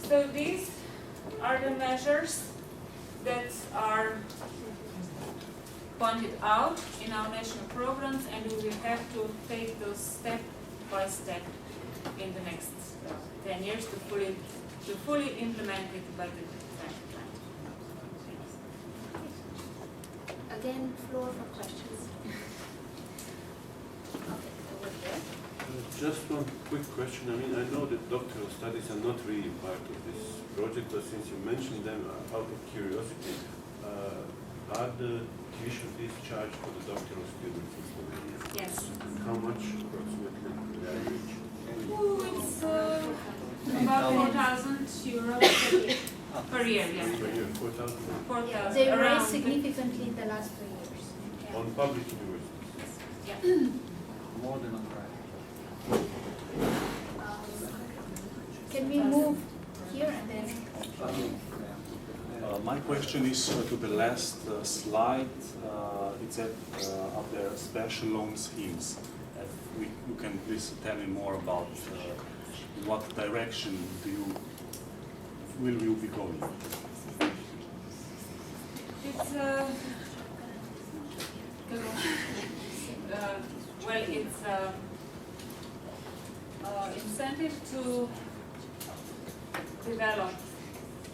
So these are the measures that are pointed out in our national programs, and we will have to take those step by step in the next 10 years to fully implement it by the 2020. Again, floor for questions. Just one quick question. I mean, I know that doctoral studies are not really part of this project, but since you mentioned them, out of curiosity, are the tuition fees charged for the doctoral students in Slovenia? Yes. How much approximately on average? It's about 4,000 euros per year. Yeah. Per year, 4,000? 4,000. They around raised significantly in the last 2 years. Yeah. On public universities? Yeah. More than on private. Can we move here and then? My question is to the last slide. It said up there special loan schemes. If you can please tell me more about what direction will you be going? It's well, it's incentive to develop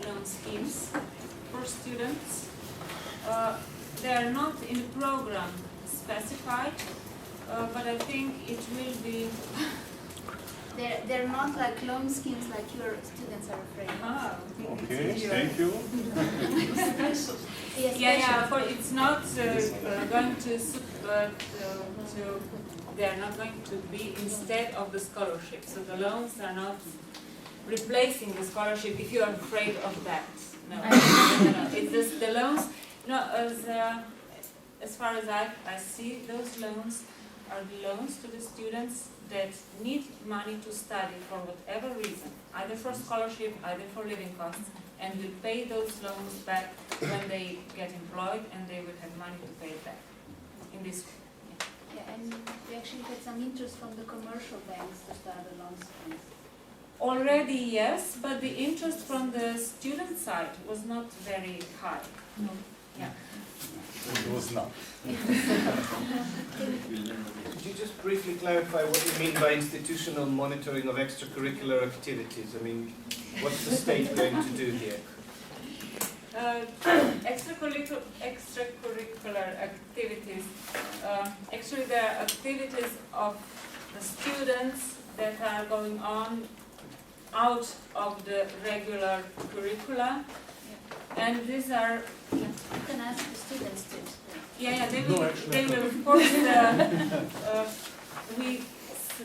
loan schemes for students. They are not in the program specified, but I think it will be. They're not like loan schemes like your students are afraid of. Okay, thank you. Yes, Yeah. For it's not going to they are not going to be instead of the scholarship. So the loans are not replacing the scholarship. If you are afraid of that, no. It's just the loans. No, as far as I see, those loans are the loans to the students that need money to study for whatever reason, either for scholarship, either for living costs, and will pay those loans back when they get employed, and they will have money to pay it back. In this, Yeah, and we actually had some interest from the commercial banks to start the loan schemes. already yes, but the interest from the student side was not very high. No. Yeah. It was not. Could you just briefly clarify what you mean by institutional monitoring of extracurricular activities? I mean, what's the state going to do here? Extracurricular activities. Actually, there are activities of the students that are going on out of the regular curricula, and these are. You can ask the students to explain. Yeah, they No, will. actually, They I will, of course.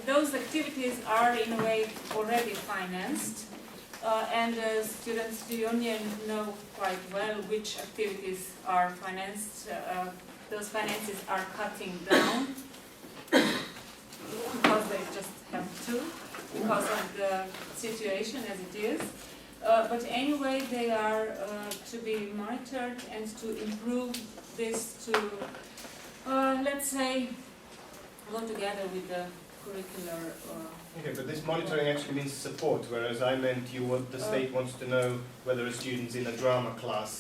Those activities are in a way already financed, and the students' union know quite well which activities are financed. Those finances are cutting down because they just have to, because of the situation as it is. But anyway, they are to be monitored and to improve this to, let's say, go together with the curricular. Okay, but this monitoring actually means support, whereas I meant the state wants to know whether a student's in a drama class,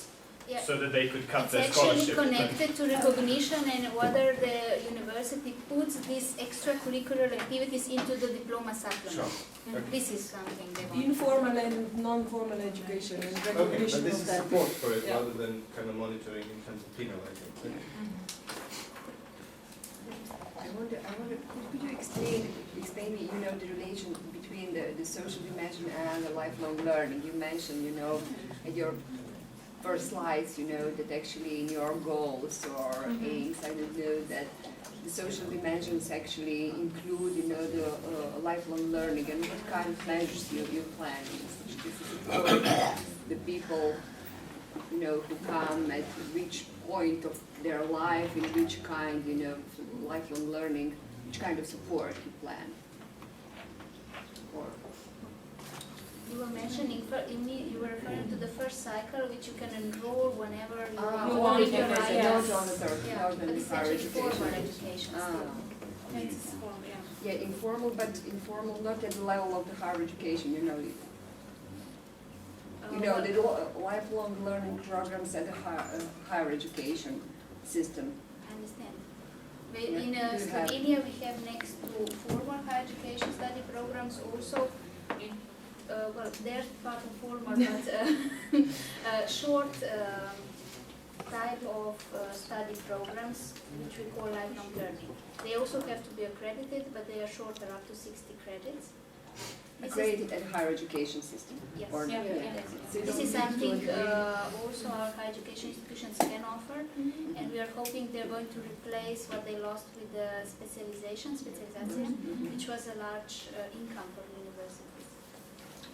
Yeah. so that they could cut It's their actually scholarship. connected to recognition and whether the university puts these extracurricular activities into the diploma supplement. Sure. Okay. This is something they want. Informal and non-formal education and Okay, recognition but this of is that. support for it Yeah. rather than kind of monitoring in terms of penalizing. Could you explain me, the relation between the social dimension and the lifelong learning? You mentioned, at your first slides, that actually in your goals or aims, I would know that the social dimensions actually include, the lifelong learning, and what kind of measures you plan to support the people, who come at which point of their life, in which kind, lifelong learning, which kind of support you plan? Or You were mentioning, you were referring to the first cycle, which you can enroll whenever you You want. want in your it, life. yes. not on the third, Yeah, not but on the it's higher actually formal education. education still. It's for, yeah. Yeah, informal, but informal not at the level of the higher education, You know, the lifelong learning programs and the higher education system. I understand. Yeah, In you have- Slovenia, we have next to formal higher education study programs also, well, they're part of formal, but short type of study programs, which we call lifelong learning. They also have to be accredited, but they are shorter, up to 60 credits. This is- Accredited at higher education system. Yes. Or- Yeah, yeah. Yes. So you This don't is need to something agree. also our higher education institutions can offer, and we are hoping they're going to replace what they lost with the specialization, which was a large income for the universities.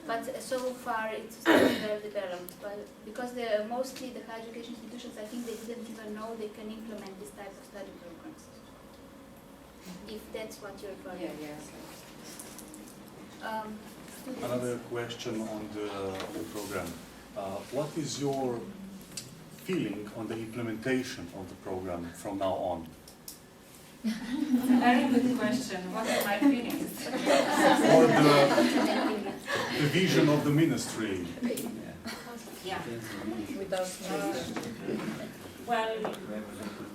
But so far it's still well developed, but because mostly the higher education institutions, I think they didn't even know they can implement this type of study programs. If that's what you're referring Yeah, to. yeah. Students. Another question on the program. What is your feeling on the implementation of the program from now on? It's a very good question. What are my feelings? Or the vision of the ministry? Yeah. Without Well,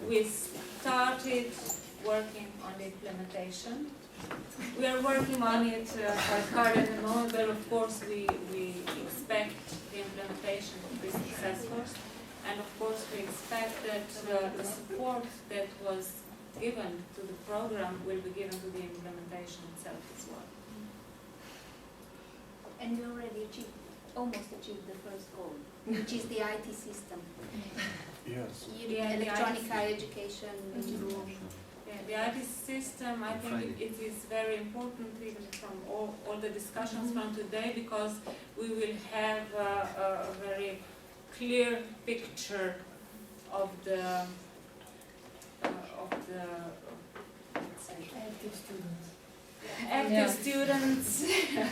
we started working on the implementation. We are working on it quite hard at the moment, but of course we expect the implementation to be successful. And of course we expect that the support that was given to the program will be given to the implementation itself as well. And we already almost achieved the first goal, which is the IT system. Yes. Yeah, the Electronic IT higher education through. Yeah, the IT system, I think it is very important even from all the discussions from today, because we will have a very clear picture of the let's say, active students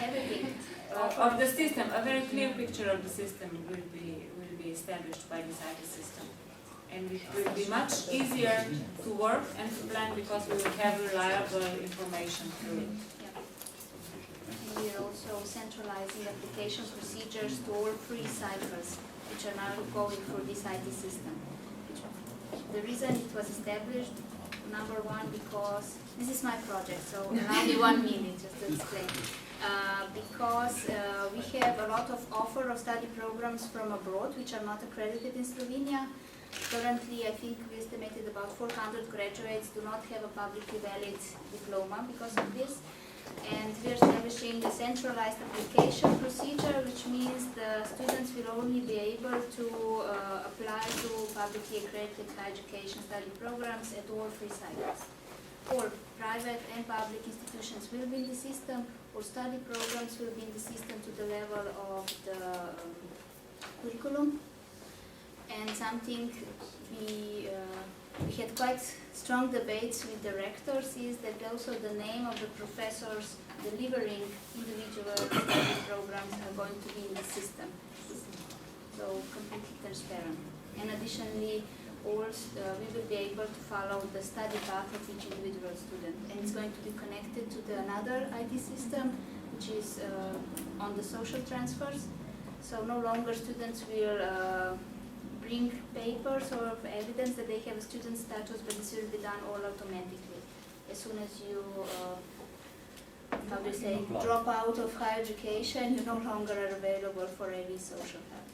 Everything. of the system. A very clear picture of the system will be established by this IT system. And it will be much easier to work and to plan because we will have reliable information through it. And we are also centralizing application procedures to all free ciphers, which are now going through this IT system. The reason it was established, number one, because this is my project, so allow me 1 minute just to explain. Because we have a lot of offer of study programs from abroad, which are not accredited in Slovenia. Currently, I think we estimated about 400 graduates do not have a publicly valid diploma because of this. And we are establishing a centralized application procedure, which means the students will only be able to apply to publicly accredited higher education study programs at all free cycles. All private and public institutions will be in the system, or study programs will be in the system to the level of the curriculum. And something we had quite strong debates with the rectors is that also the name of the professors delivering individual study programs are going to be in the system. So completely transparent. And additionally, also, we will be able to follow the study path of each individual student. And it's going to be connected to another IT system, which is on the social transfers. So no longer students will bring papers or evidence that they have a student status, but this will be done all automatically. As soon as you, drop out of higher education, you no longer are available for any social help.